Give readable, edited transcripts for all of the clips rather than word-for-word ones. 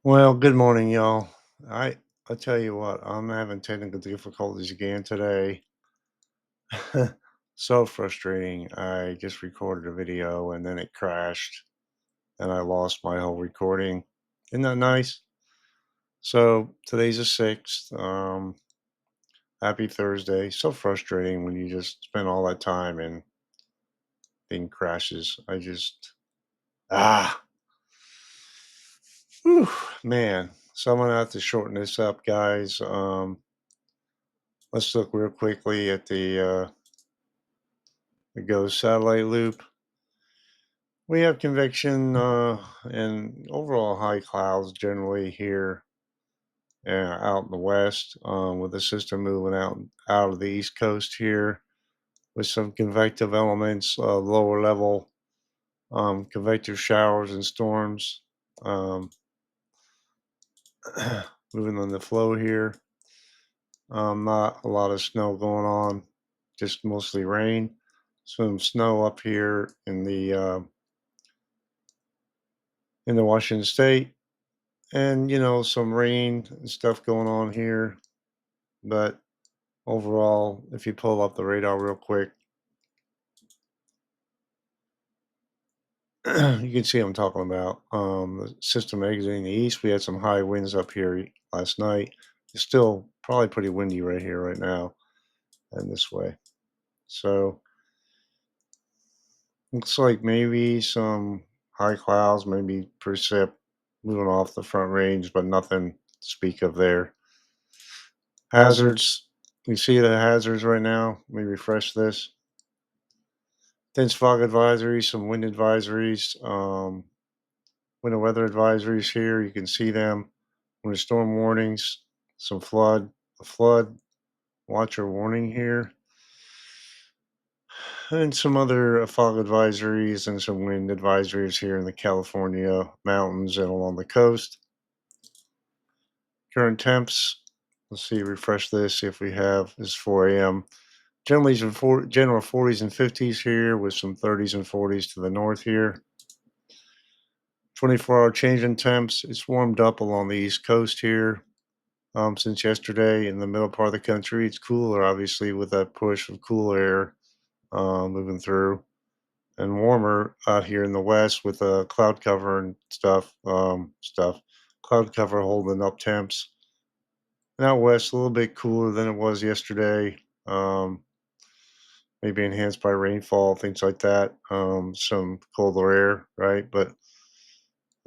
Well, good morning, y'all. I tell you what, I'm having technical difficulties again today. So frustrating. I just recorded a video and then it crashed and I lost my whole recording. Isn't that nice? So today's the 6th. Happy Thursday. So frustrating when you just spend all that time and thing crashes. Ah, whew, man. So I'm gonna have to shorten this up, guys. Let's look real quickly at the GOES satellite loop. We have convection and overall high clouds generally here out in the west, with the system moving out of the east coast here with some convective elements, lower level convective showers and storms um, moving on the flow here. Not a lot of snow going on, just mostly rain. Some snow up here in the Washington State, and some rain and stuff going on here. But overall, if you pull up the radar real quick, you can see what I'm talking about. The system exiting the east, we had some high winds up here last night. It's still probably pretty windy right here right now and this way. So looks like maybe some high clouds, maybe precip moving off the front range, but nothing to speak of there. Hazards. You see the hazards right now. Let me refresh this. Dense fog advisories, some wind advisories, winter weather advisories here. You can see them. Winter storm warnings, some a flood watcher warning here, and some other fog advisories and some wind advisories here in the California mountains and along the coast. Current temps. Let's see, refresh this, see if we have this is 4 a.m. Generally, some general 40s and 50s here with some 30s and 40s to the north here. 24-hour change in temps. It's warmed up along the East Coast here since yesterday. In the middle part of the country, it's cooler, obviously, with that push of cool air moving through, and warmer out here in the west with cloud cover and stuff. Cloud cover holding up temps. And out west, a little bit cooler than it was yesterday. Um, Maybe enhanced by rainfall, things like that. Some colder air, right? But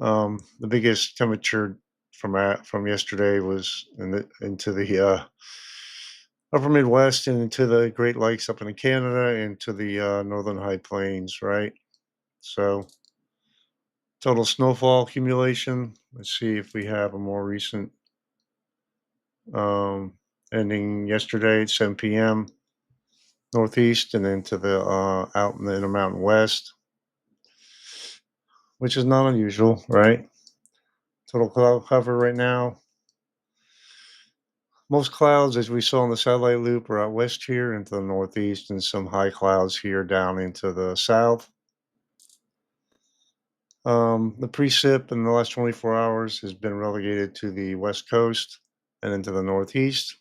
the biggest temperature from yesterday was into the upper Midwest and into the Great Lakes up into Canada and to the northern high plains, right? So total snowfall accumulation. Let's see if we have a more recent um, ending yesterday at 7 p.m. Northeast and into the out in the Intermountain West, which is not unusual, right? Total cloud cover right now. Most clouds, as we saw in the satellite loop, are out west here into the northeast, and some high clouds here down into the south. The precip in the last 24 hours has been relegated to the west coast and into the northeast.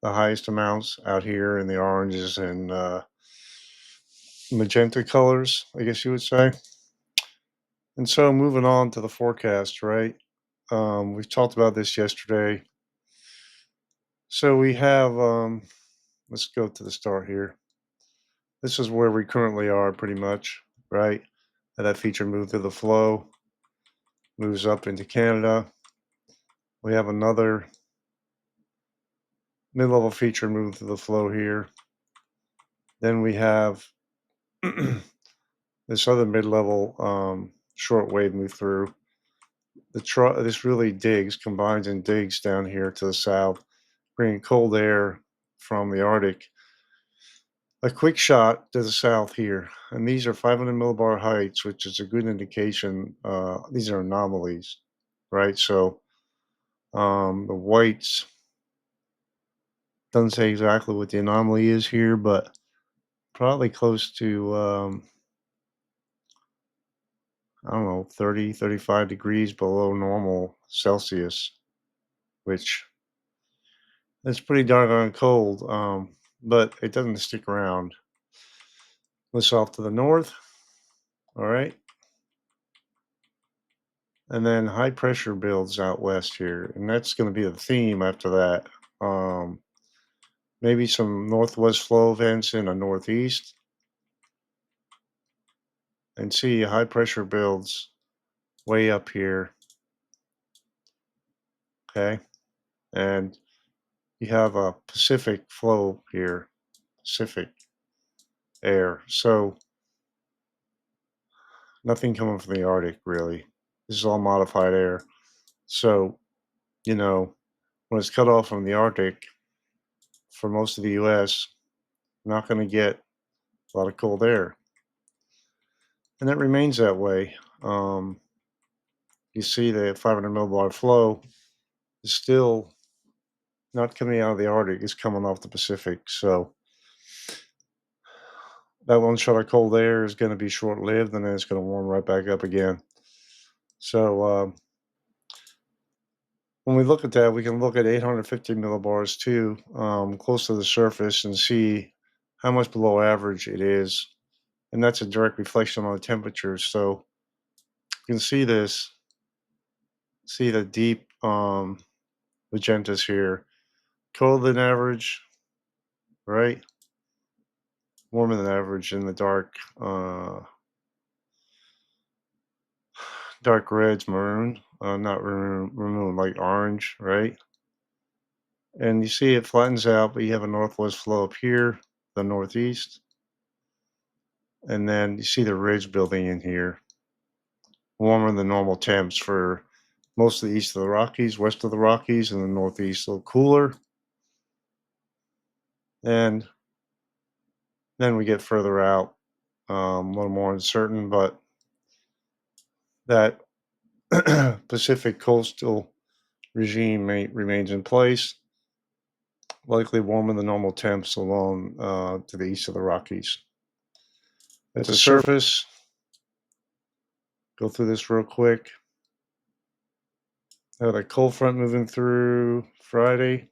The highest amounts out here in the oranges and magenta colors, I guess you would say. And so, moving on to the forecast, right? We talked about this yesterday. So we have, let's go to the start here. This is where we currently are pretty much, right? And that feature moved to the flow, moves up into Canada. We have another mid-level feature move to the flow here. Then we have this other mid-level short wave move through. This really combines and digs down here to the south, bringing cold air from the Arctic. A quick shot to the south here, and these are 500 millibar heights, which is a good indication. These are anomalies, right? So the whites doesn't say exactly what the anomaly is here, but probably close to I don't know, 30, 35 degrees below normal Celsius, which is pretty doggone cold. But it doesn't stick around. Let's off to the north. All right. And then high pressure builds out west here. And that's going to be the theme after that. Um, Maybe some northwest flow events in the northeast. And see high pressure builds way up here. Okay. And you have a Pacific flow here, Pacific air. So nothing coming from the Arctic really. This is all modified air. So, you know, when it's cut off from the Arctic for most of the US, you're not going to get a lot of cold air. And that remains that way. Um, you see the 500 millibar flow is still not coming out of the Arctic, it's coming off the Pacific. So that one shot of cold air is going to be short lived and then it's going to warm right back up again. So when we look at that, we can look at 850 millibars too, close to the surface and see how much below average it is. And that's a direct reflection on the temperature. So you can see this, see the deep magentas here. Colder than average, right? Warmer than average in the dark reds, maroon, not maroon, like orange, right? And you see it flattens out, but you have a northwest flow up here, the northeast, and then you see the ridge building in here, warmer than normal temps for most of the east of the Rockies, west of the Rockies, and the northeast, a little cooler. And then we get further out, a little more uncertain, but that Pacific coastal regime remains in place, likely warmer than normal temps along to the east of the Rockies. At the surface, go through this real quick. Had a cold front moving through Friday,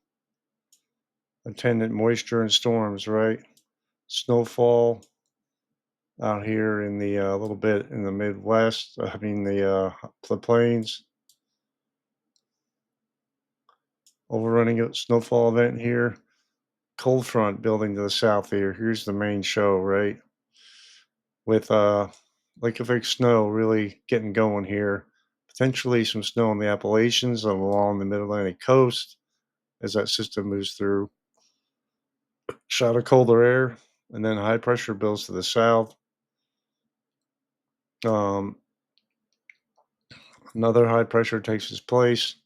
attendant moisture and storms, right? Snowfall out here in the little bit in the Midwest. I mean the plains. Overrunning a snowfall event here. Cold front building to the south here. Here's the main show, right? With lake effect snow really getting going here. Potentially some snow in the Appalachians and along the Mid-Atlantic coast as that system moves through. Shot of colder air, and then high pressure builds to the south. Um, Another high pressure takes its place.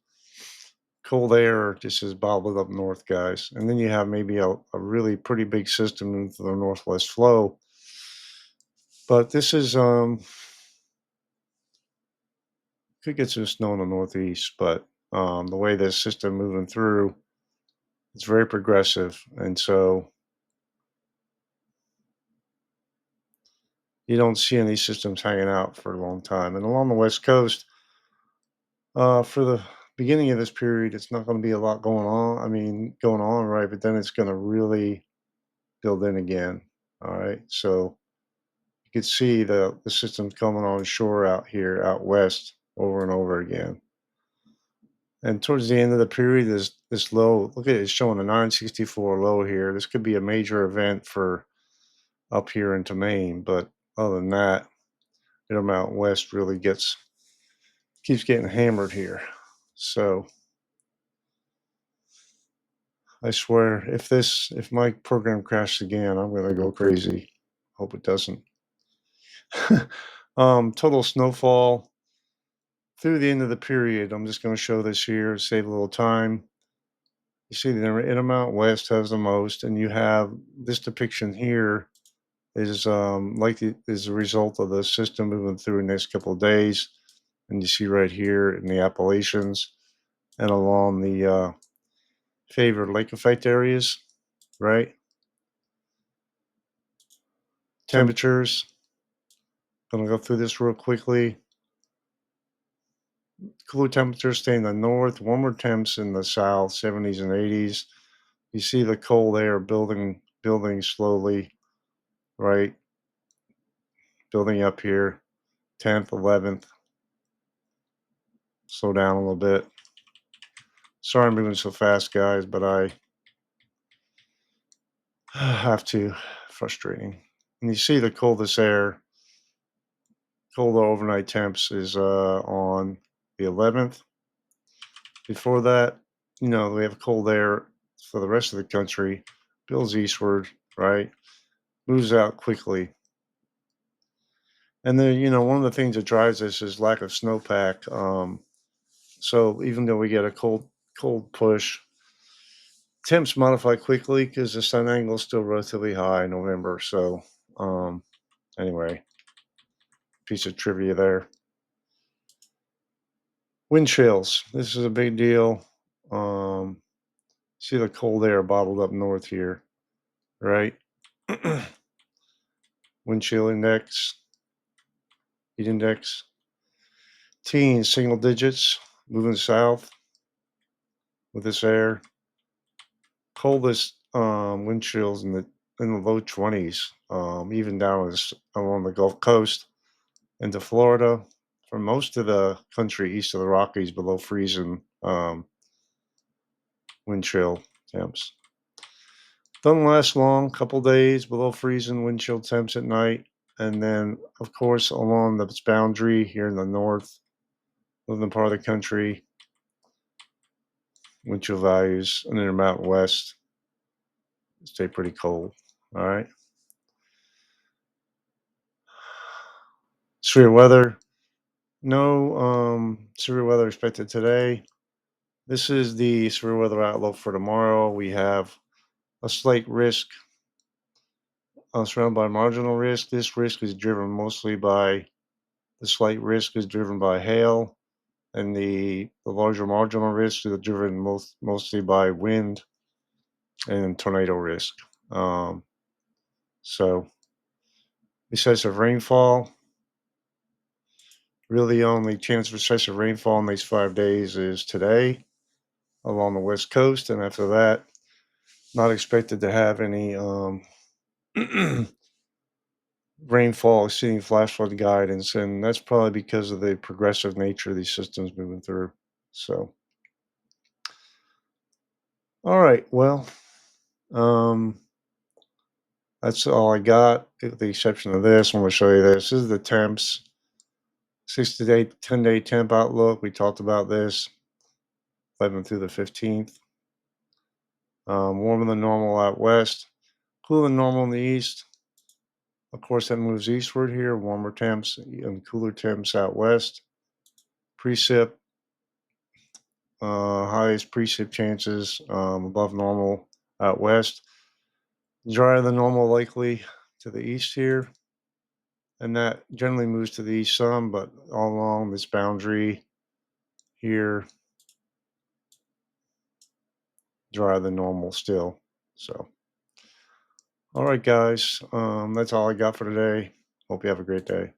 Cold air just is bobbled up north, guys. And then you have maybe a really pretty big system into the northwest flow. But this is could get some snow in the northeast, but the way this system moving through, it's very progressive, and so you don't see any systems hanging out for a long time. And along the west coast, for the beginning of this period, it's not going to be a lot going on. I mean, going on, right? But then it's going to really build in again. All right. So you can see the systems coming on shore out here, out west, over and over again. And towards the end of the period, this low, look at it, it's showing a 964 low here. This could be a major event for up here into Maine. But other than that, Intermountain West really keeps getting hammered here. So I swear, if my program crashes again, I'm gonna go crazy. Hope it doesn't. Total snowfall through the end of the period. I'm just gonna show this here, save a little time. You see the Intermountain West has the most, and you have this depiction here is is a result of the system moving through the next couple of days. And you see right here in the Appalachians and along the favored lake effect areas, right? Temperatures. Gonna go through this real quickly. Cooler temperatures stay in the north, warmer temps in the south, 70s and 80s. You see the cold air building slowly, right? Building up here, 10th, 11th. Slow down a little bit. Sorry I'm moving so fast, guys, but I have to. Frustrating. And you see the coldest air, colder overnight temps is on the 11th. Before that, we have cold air for the rest of the country. Builds eastward, right? Moves out quickly. And then, one of the things that drives this is lack of snowpack. So even though we get a cold push, temps modify quickly because the sun angle is still relatively high in November. So, anyway, piece of trivia there. Wind chills. This is a big deal. Um, See the cold air bottled up north here, right? Wind chill index, heat index, teens, single digits, moving south with this air. Coldest wind chills in the low 20s, even down along the Gulf Coast into Florida. For most of the country east of the Rockies, below freezing wind chill temps. Doesn't last long, couple days below freezing wind chill temps at night. And then, of course, along the boundary here in the north, northern part of the country, wind chill values, and in the Mountain West stay pretty cold. All right. Severe weather. No severe weather expected today. This is the severe weather outlook for tomorrow. We have a slight risk surrounded by marginal risk. This risk is driven mostly by the slight risk is driven by hail, and the larger marginal risk is driven mostly by wind and tornado risk. Um, so, excessive rainfall. Really, only chance of excessive rainfall in these 5 days is today along the west coast, and after that, not expected to have any rainfall exceeding flash flood guidance, and that's probably because of the progressive nature of these systems moving through. So, all right, well, um, that's all I got, with the exception of this. I'm going to show you this. This is the temps, 6 to 10-day temp outlook. We talked about this, 11th through the 15th. Warmer than normal out west, cooler than normal in the east. Of course, that moves eastward here, warmer temps and cooler temps out west. Precip, highest precip chances above normal out west. Drier than normal likely to the east here. And that generally moves to the east some, but all along this boundary here, drier than normal still. So, all right, guys, that's all I got for today. Hope you have a great day.